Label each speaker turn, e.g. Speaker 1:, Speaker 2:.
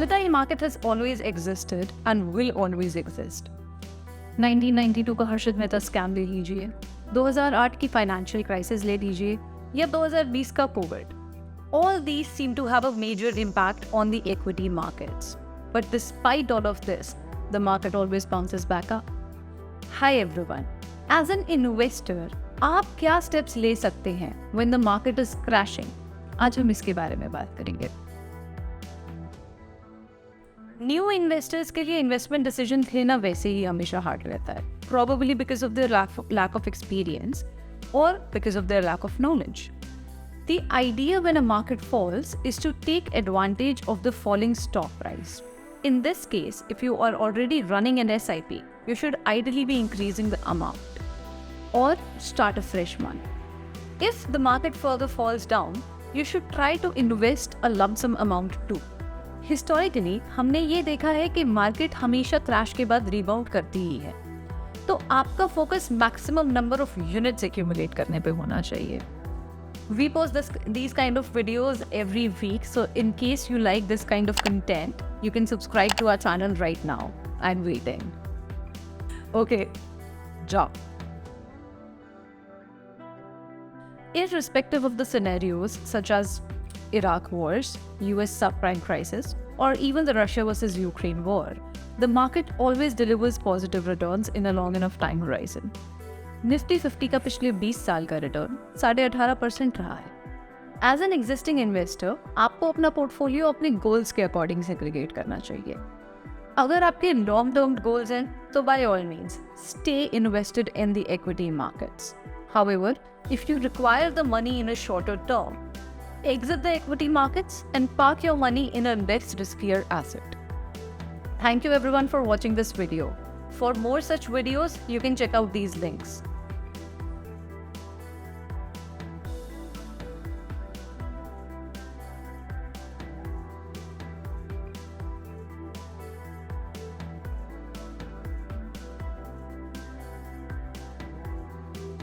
Speaker 1: volatile market has always existed and will always exist. 1992 का Harshad Mehta scam ले लीजिए, 2008 की फाइनेंशियल क्राइसिस ले लीजिए या 2020 का Covid. All these seem to have a major impact on the equity markets. But despite all of this, the market always bounces back up. Hi everyone. As an investor, आप क्या steps ले सकते हैं when the market is crashing? आज हम इसके बारे में बात करेंगे. न्यू इन्वेस्टर्स के लिए इन्वेस्टमेंट डिसीजन लेना वैसे ही हमेशा हार्ड रहता है, probably because of their lack of experience or because of their lack of knowledge. The idea when a market falls is to take advantage of the falling stock price. In this case, if you are already running an SIP, you should ideally be increasing the amount or start a fresh one. If the market further falls down, you should try to invest a lump sum amount too. Historically हमने ये देखा है कि market हमेशा crash के बाद rebound करती ही है, तो आपका focus maximum number of units accumulate करने पे होना चाहिए. We post these kind of videos every week, so in case you like this kind of content, you can subscribe to our channel right now. I'm waiting. Okay, job. Irrespective of the scenarios such as Iraq wars, US subprime crisis, or even the Russia versus Ukraine war, the market always delivers positive returns in a long enough time horizon. Nifty 50 का पिछले 20 साल का return 18.5% रहा है. As an existing investor, आपको अपना portfolio अपने goals के अकॉर्डिंग सेग्रीगेट करना चाहिए. अगर आपके लॉन्ग टर्म गोल्स हैं तो by all means stay invested in the equity markets. However, if you require the money in a shorter term, exit the equity markets and park your money in a less riskier asset. Thank you everyone for watching this video. For more such videos, you can check out these links.